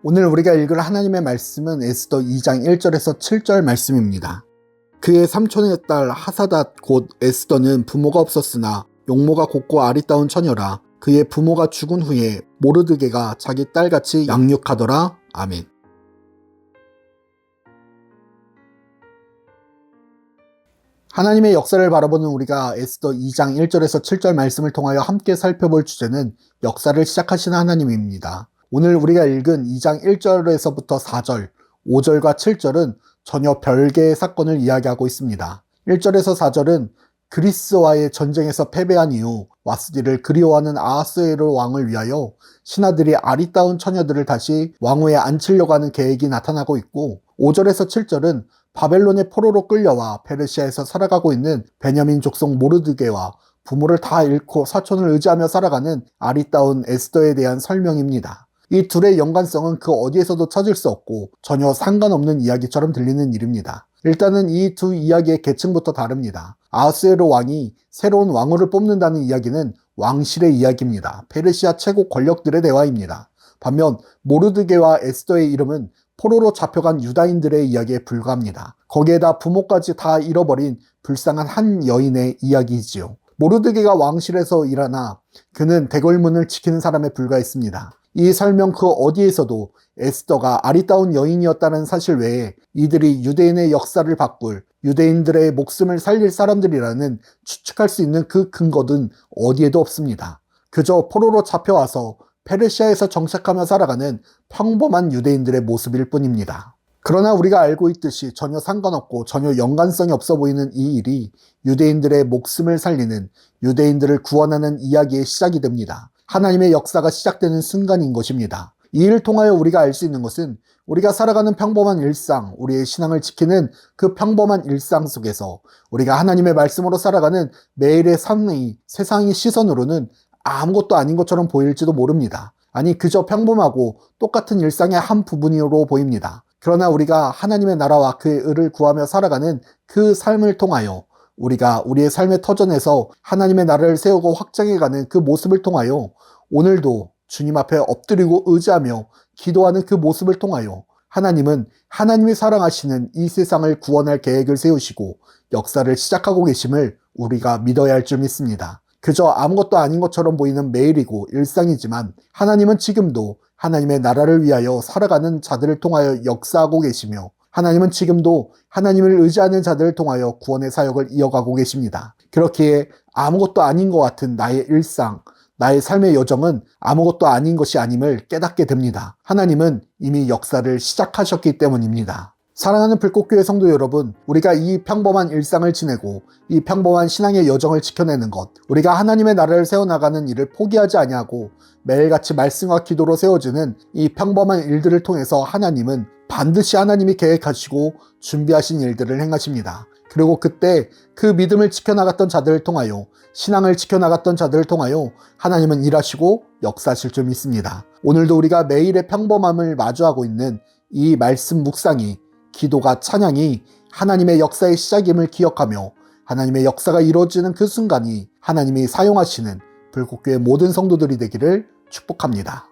오늘 우리가 읽을 하나님의 말씀은 에스더 2장 1절에서 7절 말씀입니다. 그의 삼촌의 딸 하사닷 곧 에스더는 부모가 없었으나 용모가 곱고 아리따운 처녀라. 그의 부모가 죽은 후에 모르드게가 자기 딸같이 양육하더라. 아멘. 하나님의 역사를 바라보는 우리가 에스더 2장 1절에서 7절 말씀을 통하여 함께 살펴볼 주제는 역사를 시작하시는 하나님입니다. 오늘 우리가 읽은 2장 1절에서부터 4절, 5절과 7절은 전혀 별개의 사건을 이야기하고 있습니다. 1절에서 4절은 그리스와의 전쟁에서 패배한 이후 와스디를 그리워하는 아하스웨로 왕을 위하여 신하들이 아리따운 처녀들을 다시 왕위에 앉히려고 하는 계획이 나타나고 있고, 5절에서 7절은 바벨론의 포로로 끌려와 페르시아에서 살아가고 있는 베냐민 족속 모르드게와 부모를 다 잃고 사촌을 의지하며 살아가는 아리따운 에스더에 대한 설명입니다. 이 둘의 연관성은 그 어디에서도 찾을 수 없고 전혀 상관없는 이야기처럼 들리는 일입니다. 일단은 이 두 이야기의 계층부터 다릅니다. 아하스웨로 왕이 새로운 왕후를 뽑는다는 이야기는 왕실의 이야기입니다. 페르시아 최고 권력들의 대화입니다. 반면 모르드게와 에스더의 이름은 포로로 잡혀간 유다인들의 이야기에 불과합니다. 거기에다 부모까지 다 잃어버린 불쌍한 한 여인의 이야기이지요. 모르드게가 왕실에서 일하나 그는 대궐문을 지키는 사람에 불과했습니다. 이 설명 그 어디에서도 에스더가 아리따운 여인이었다는 사실 외에 이들이 유대인의 역사를 바꿀, 유대인들의 목숨을 살릴 사람들이라는 추측할 수 있는 그 근거는 어디에도 없습니다. 그저 포로로 잡혀와서 페르시아에서 정착하며 살아가는 평범한 유대인들의 모습일 뿐입니다. 그러나 우리가 알고 있듯이 전혀 상관없고 전혀 연관성이 없어 보이는 이 일이 유대인들의 목숨을 살리는, 유대인들을 구원하는 이야기의 시작이 됩니다. 하나님의 역사가 시작되는 순간인 것입니다. 이 일을 통하여 우리가 알 수 있는 것은 우리가 살아가는 평범한 일상, 우리의 신앙을 지키는 그 평범한 일상 속에서 우리가 하나님의 말씀으로 살아가는 매일의 삶이 세상의 시선으로는 아무것도 아닌 것처럼 보일지도 모릅니다. 아니, 그저 평범하고 똑같은 일상의 한 부분으로 보입니다. 그러나 우리가 하나님의 나라와 그의 의를 구하며 살아가는 그 삶을 통하여 우리가 우리의 삶의 터전에서 하나님의 나라를 세우고 확장해가는 그 모습을 통하여 오늘도 주님 앞에 엎드리고 의지하며 기도하는 그 모습을 통하여 하나님은 하나님이 사랑하시는 이 세상을 구원할 계획을 세우시고 역사를 시작하고 계심을 우리가 믿어야 할 줄 믿습니다. 그저 아무것도 아닌 것처럼 보이는 매일이고 일상이지만 하나님은 지금도 하나님의 나라를 위하여 살아가는 자들을 통하여 역사하고 계시며 하나님은 지금도 하나님을 의지하는 자들을 통하여 구원의 사역을 이어가고 계십니다. 그렇기에 아무것도 아닌 것 같은 나의 일상, 나의 삶의 여정은 아무것도 아닌 것이 아님을 깨닫게 됩니다. 하나님은 이미 역사를 시작하셨기 때문입니다. 사랑하는 불꽃교회 성도 여러분, 우리가 이 평범한 일상을 지내고 이 평범한 신앙의 여정을 지켜내는 것, 우리가 하나님의 나라를 세워나가는 일을 포기하지 아니하고 매일같이 말씀과 기도로 세워지는 이 평범한 일들을 통해서 하나님은 반드시 하나님이 계획하시고 준비하신 일들을 행하십니다. 그리고 그때 그 믿음을 지켜나갔던 자들을 통하여, 신앙을 지켜나갔던 자들을 통하여 하나님은 일하시고 역사하실 줄 믿습니다. 오늘도 우리가 매일의 평범함을 마주하고 있는 이 말씀 묵상이, 기도가, 찬양이 하나님의 역사의 시작임을 기억하며 하나님의 역사가 이루어지는 그 순간이 하나님이 사용하시는 불꽃교회 모든 성도들이 되기를 축복합니다.